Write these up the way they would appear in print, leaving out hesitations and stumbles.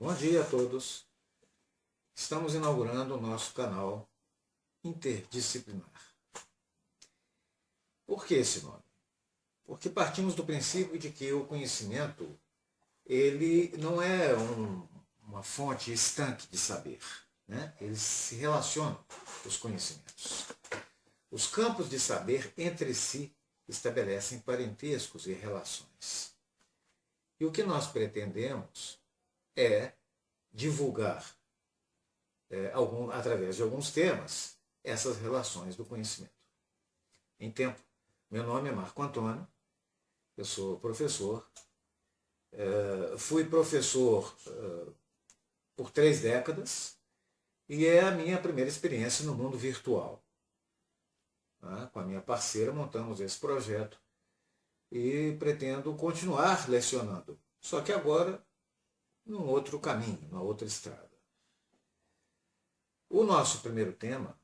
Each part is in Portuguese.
Bom dia a todos. Estamos inaugurando o nosso canal Interdisciplinar. Por que esse nome? Porque partimos do princípio de que o conhecimento ele não é uma fonte estanque de saber, né? Eles se relacionam, os conhecimentos. Os campos de saber entre si estabelecem parentescos e relações. E o que nós pretendemos é divulgar, através de alguns temas, essas relações do conhecimento. Em tempo, meu nome é Marco Antônio, eu sou professor, fui professor por 3 décadas e é a minha primeira experiência no mundo virtual. Com a minha parceira montamos esse projeto e pretendo continuar lecionando, só que agora num outro caminho, numa outra estrada. O nosso primeiro tema,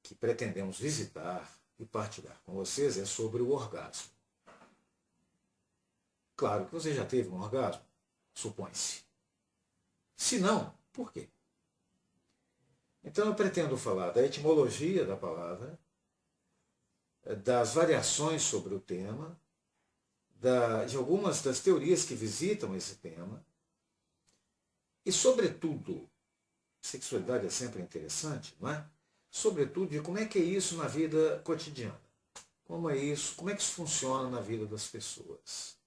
que pretendemos visitar e partilhar com vocês, é sobre o orgasmo. Claro que você já teve um orgasmo, supõe-se. Se não, por quê? Então eu pretendo falar da etimologia da palavra, das variações sobre o tema, de algumas das teorias que visitam esse tema, e, sobretudo, sexualidade é sempre interessante, não é? Sobretudo, de como é que é isso na vida cotidiana. Como é isso funciona na vida das pessoas.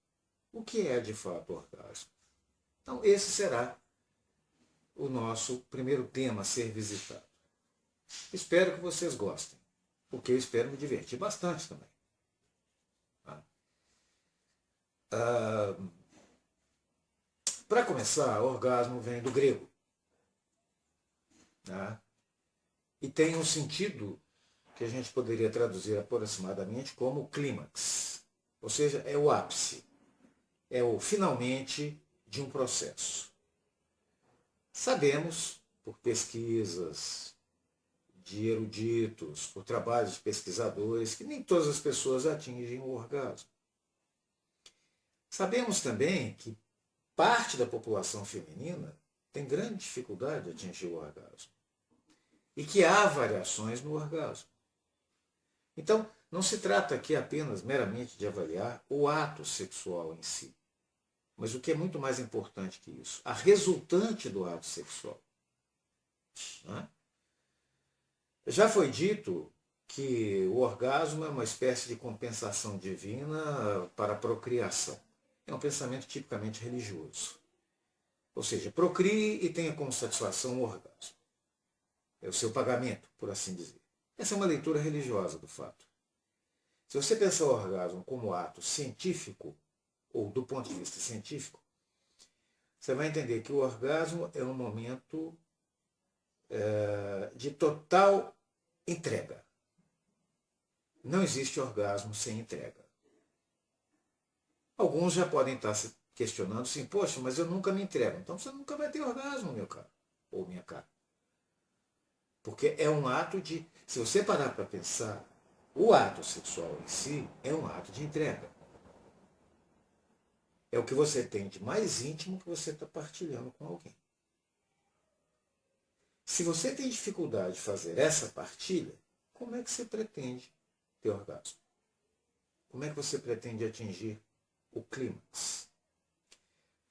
O que é, de fato, o orgasmo? Então, esse será o nosso primeiro tema a ser visitado. Espero que vocês gostem, porque eu espero me divertir bastante também. Para começar, orgasmo vem do grego. E tem um sentido que a gente poderia traduzir aproximadamente como clímax. Ou seja, é o ápice. É o finalmente de um processo. Sabemos, por pesquisas de eruditos, por trabalhos de pesquisadores, que nem todas as pessoas atingem o orgasmo. Sabemos também que parte da população feminina tem grande dificuldade de atingir o orgasmo. E que há variações no orgasmo. Então, não se trata aqui apenas meramente de avaliar o ato sexual em si, mas o que é muito mais importante que isso, a resultante do ato sexual. Já foi dito que o orgasmo é uma espécie de compensação divina para a procriação. É um pensamento tipicamente religioso. Ou seja, procrie e tenha como satisfação o orgasmo. É o seu pagamento, por assim dizer. Essa é uma leitura religiosa do fato. Se você pensar o orgasmo como ato científico, ou do ponto de vista científico, você vai entender que o orgasmo é um momento de total entrega. Não existe orgasmo sem entrega. Alguns já podem estar se questionando assim, poxa, mas eu nunca me entrego. Então você nunca vai ter orgasmo, meu caro, ou minha cara. Porque é um ato de, se você parar para pensar, o ato sexual em si é um ato de entrega. É o que você tem de mais íntimo que você está partilhando com alguém. Se você tem dificuldade de fazer essa partilha, como é que você pretende ter orgasmo? Como é que você pretende atingir o clímax?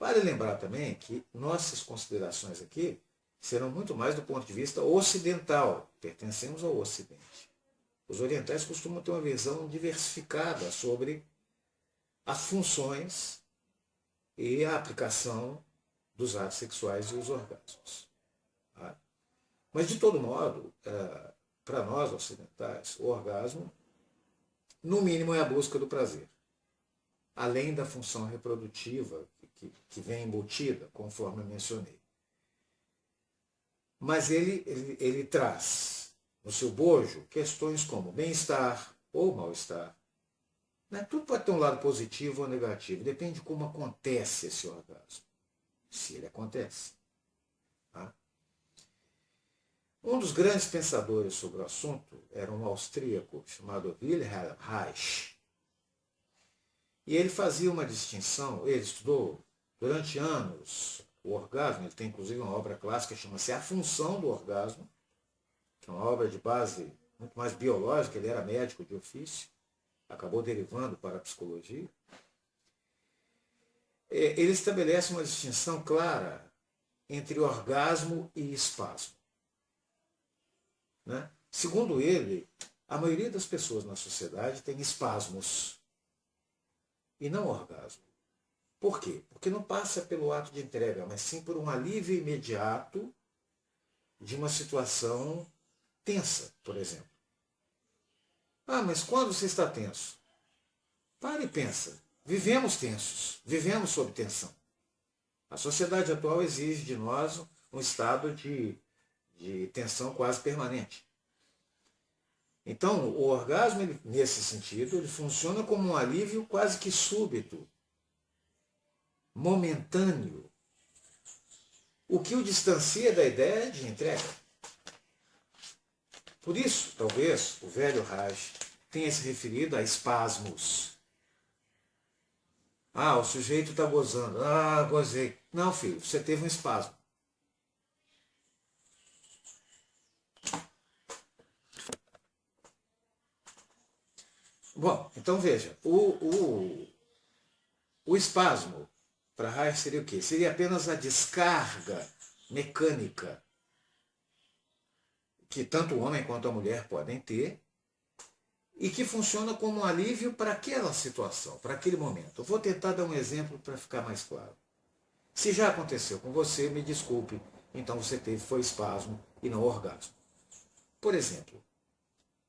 Vale lembrar também que nossas considerações aqui serão muito mais do ponto de vista ocidental. Pertencemos ao Ocidente. Os orientais costumam ter uma visão diversificada sobre as funções e a aplicação dos atos sexuais e os orgasmos. Mas, de todo modo, para nós ocidentais, o orgasmo, no mínimo, é a busca do prazer. Além da função reprodutiva que vem embutida, conforme eu mencionei. Mas ele traz no seu bojo questões como bem-estar ou mal-estar. Tudo pode ter um lado positivo ou negativo, depende de como acontece esse orgasmo, se ele acontece. Um dos grandes pensadores sobre o assunto era um austríaco chamado Wilhelm Reich. E ele fazia uma distinção, ele estudou durante anos o orgasmo. Ele tem inclusive uma obra clássica que chama-se A Função do Orgasmo, que é uma obra de base muito mais biológica. Ele era médico de ofício, acabou derivando para a psicologia. Ele estabelece uma distinção clara entre orgasmo e espasmo, né? Segundo ele, a maioria das pessoas na sociedade tem espasmos e não orgasmo. Por quê? Porque não passa pelo ato de entrega, mas sim por um alívio imediato de uma situação tensa, por exemplo. Ah, mas quando você está tenso? Para e pensa. Vivemos tensos, vivemos sob tensão. A sociedade atual exige de nós um estado de tensão quase permanente. Então, o orgasmo, ele, nesse sentido, ele funciona como um alívio quase que súbito, momentâneo, o que o distancia da ideia de entrega. Por isso, talvez, o velho Raj tenha se referido a espasmos. Ah, o sujeito está gozando. Ah, gozei. Não, filho, você teve um espasmo. Bom, então veja, o espasmo para Raj seria o quê? Seria apenas a descarga mecânica que tanto o homem quanto a mulher podem ter e que funciona como um alívio para aquela situação, para aquele momento. Eu vou tentar dar um exemplo para ficar mais claro. Se já aconteceu com você, me desculpe, então você foi espasmo e não orgasmo. Por exemplo,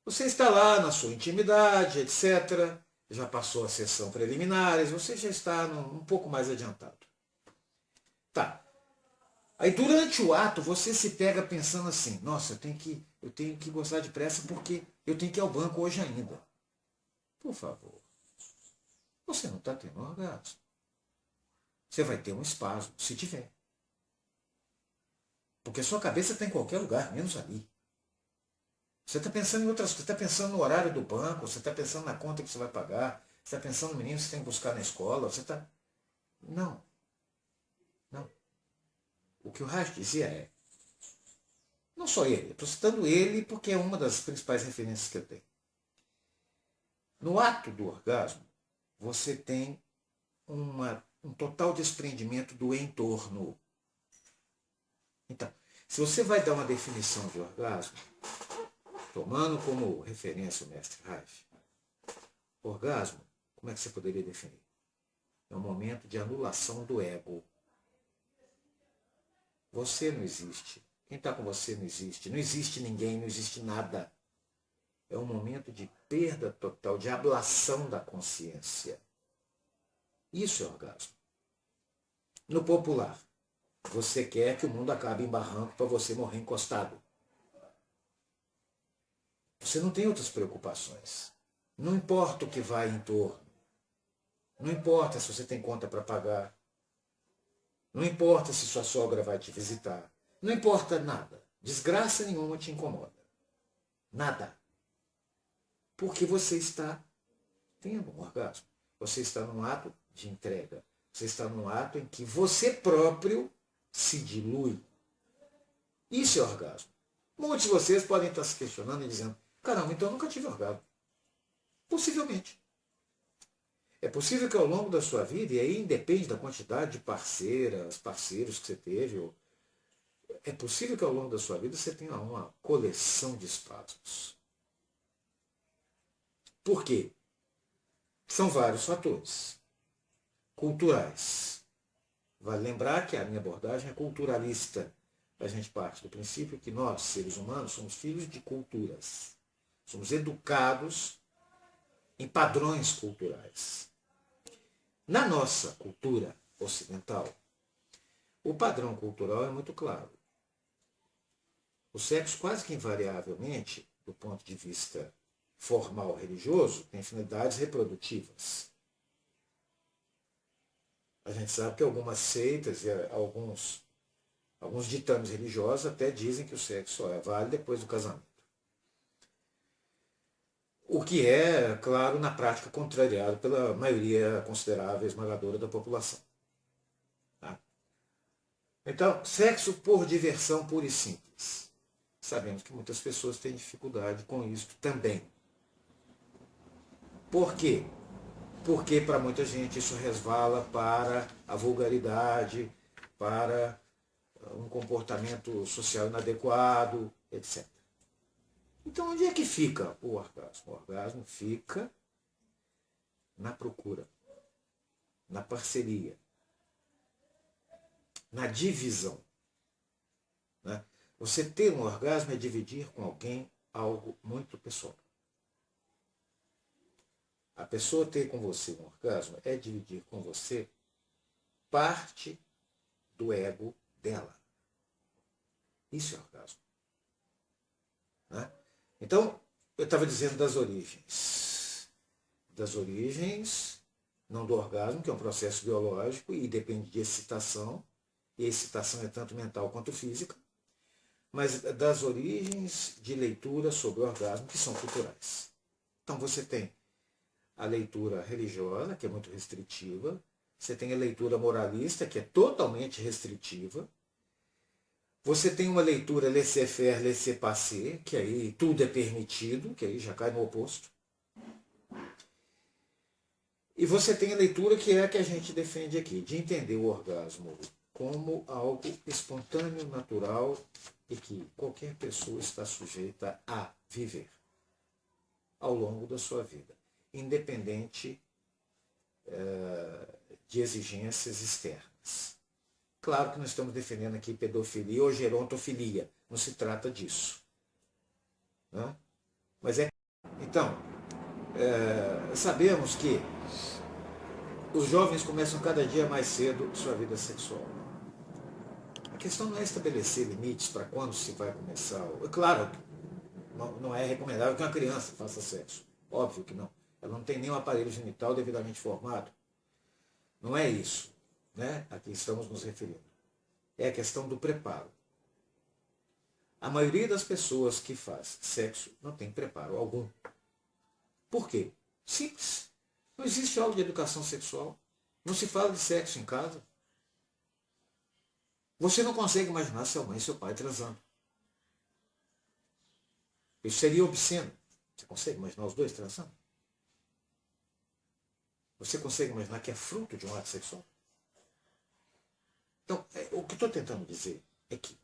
você está lá na sua intimidade, etc., já passou a sessão preliminares, você já está um pouco mais adiantado. Tá. Aí durante o ato você se pega pensando assim, nossa, eu tenho que gozar depressa porque eu tenho que ir ao banco hoje ainda. Por favor, você não está tendo orgasmo. Você vai ter um espasmo, se tiver. Porque a sua cabeça está em qualquer lugar, menos ali. Você está pensando em outras coisas, você está pensando no horário do banco, você está pensando na conta que você vai pagar, você está pensando no menino que você tem que buscar na escola, você está... Não. Não. O que o Raj dizia é, não só ele, estou citando ele porque é uma das principais referências que eu tenho. No ato do orgasmo, você tem um total desprendimento do entorno. Então, se você vai dar uma definição de orgasmo, tomando como referência o mestre Raj, orgasmo, como é que você poderia definir? É um momento de anulação do ego. Você não existe. Quem está com você não existe. Não existe ninguém, não existe nada. É um momento de perda total, de ablação da consciência. Isso é orgasmo. No popular, você quer que o mundo acabe em barranco para você morrer encostado. Você não tem outras preocupações. Não importa o que vai em torno. Não importa se você tem conta para pagar. Não importa se sua sogra vai te visitar. Não importa nada. Desgraça nenhuma te incomoda. Nada. Porque você está tendo um orgasmo. Você está num ato de entrega. Você está num ato em que você próprio se dilui. Isso é orgasmo. Muitos de vocês podem estar se questionando e dizendo, caramba, então eu nunca tive orgasmo. Possivelmente. É possível que ao longo da sua vida, e aí independe da quantidade de parceiros que você teve, é possível que ao longo da sua vida você tenha uma coleção de espasmos. Por quê? São vários fatores culturais. Vale lembrar que a minha abordagem é culturalista. A gente parte do princípio que nós, seres humanos, somos filhos de culturas. Somos educados em padrões culturais. Na nossa cultura ocidental, o padrão cultural é muito claro. O sexo, quase que invariavelmente, do ponto de vista formal religioso, tem finalidades reprodutivas. A gente sabe que algumas seitas e alguns ditames religiosos até dizem que o sexo só é válido depois do casamento. O que é, claro, na prática contrariado pela maioria considerável esmagadora da população. Tá? Então, sexo por diversão pura e simples. Sabemos que muitas pessoas têm dificuldade com isso também. Por quê? Porque para muita gente isso resvala para a vulgaridade, para um comportamento social inadequado, etc. Então, onde é que fica o orgasmo? O orgasmo fica na procura, na parceria, na divisão. Né? Você ter um orgasmo é dividir com alguém algo muito pessoal. A pessoa ter com você um orgasmo é dividir com você parte do ego dela. Isso é orgasmo. Né? Então, eu estava dizendo das origens. Das origens, não do orgasmo, que é um processo biológico e depende de excitação. E a excitação é tanto mental quanto física. Mas das origens de leitura sobre o orgasmo, que são culturais. Então, você tem a leitura religiosa, que é muito restritiva. Você tem a leitura moralista, que é totalmente restritiva. Você tem uma leitura laissez-faire, laissez-passer, que aí tudo é permitido, que aí já cai no oposto. E você tem a leitura que é a que a gente defende aqui, de entender o orgasmo como algo espontâneo, natural e que qualquer pessoa está sujeita a viver ao longo da sua vida, independente de exigências externas. Claro que nós estamos defendendo aqui pedofilia ou gerontofilia, não se trata disso. Né? Mas é. Então, sabemos que os jovens começam cada dia mais cedo sua vida sexual. A questão não é estabelecer limites para quando se vai começar. Claro, não é recomendável que uma criança faça sexo. Óbvio que não. Ela não tem nenhum aparelho genital devidamente formado. Não é isso, né, a que estamos nos referindo. É a questão do preparo. A maioria das pessoas que faz sexo não tem preparo algum. Por quê? Simples. Não existe aula de educação sexual. Não se fala de sexo em casa. Você não consegue imaginar sua mãe e seu pai transando. Isso seria obsceno. Você consegue imaginar os dois transando? Você consegue imaginar que é fruto de um ato sexual? Então, o que estou tentando dizer é que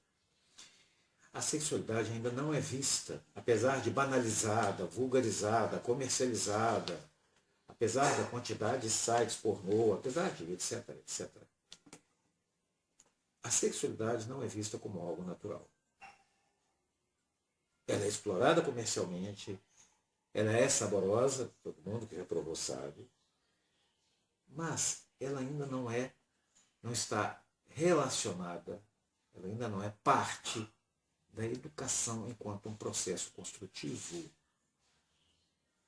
a sexualidade ainda não é vista, apesar de banalizada, vulgarizada, comercializada, apesar da quantidade de sites pornô, apesar de etc, etc. A sexualidade não é vista como algo natural. Ela é explorada comercialmente, ela é saborosa, todo mundo que já provou sabe, mas ela ainda não está relacionada, ela ainda não é parte da educação enquanto um processo construtivo.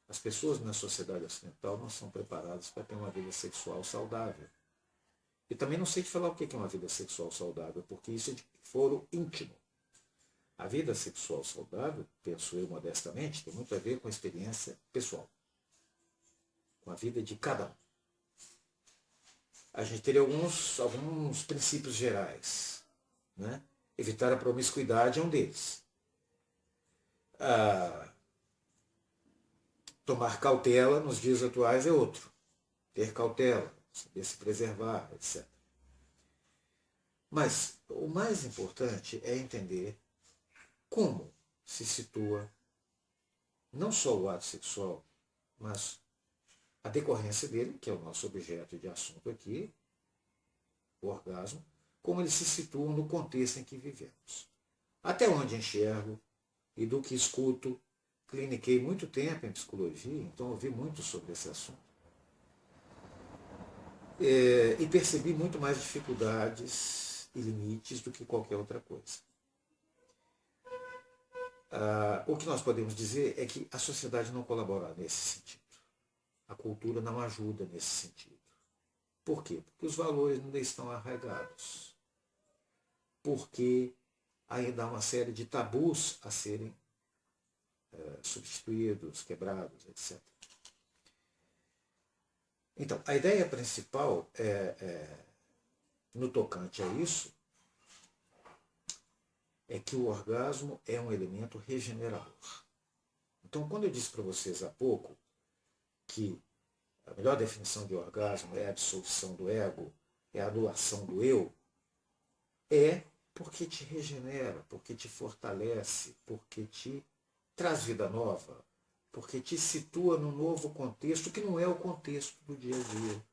As pessoas na sociedade ocidental não são preparadas para ter uma vida sexual saudável. E também não sei te falar o que é uma vida sexual saudável, porque isso é de foro íntimo. A vida sexual saudável, penso eu modestamente, tem muito a ver com a experiência pessoal, com a vida de cada um. A gente teria alguns princípios gerais. Né? Evitar a promiscuidade é um deles. Tomar cautela nos dias atuais é outro. Ter cautela, saber se preservar, etc. Mas o mais importante é entender como se situa não só o ato sexual, mas a decorrência dele, que é o nosso objeto de assunto aqui, o orgasmo, como ele se situa no contexto em que vivemos. Até onde enxergo e do que escuto, cliniquei muito tempo em psicologia, então ouvi muito sobre esse assunto. E percebi muito mais dificuldades e limites do que qualquer outra coisa. O que nós podemos dizer é que a sociedade não colabora nesse sentido. A cultura não ajuda nesse sentido. Por quê? Porque os valores ainda estão arraigados. Porque ainda há uma série de tabus a serem substituídos, quebrados, etc. Então, a ideia principal no tocante a isso é que o orgasmo é um elemento regenerador. Então, quando eu disse para vocês há pouco que a melhor definição de orgasmo é a dissolução do ego, é a anulação do eu, é porque te regenera, porque te fortalece, porque te traz vida nova, porque te situa num novo contexto que não é o contexto do dia a dia.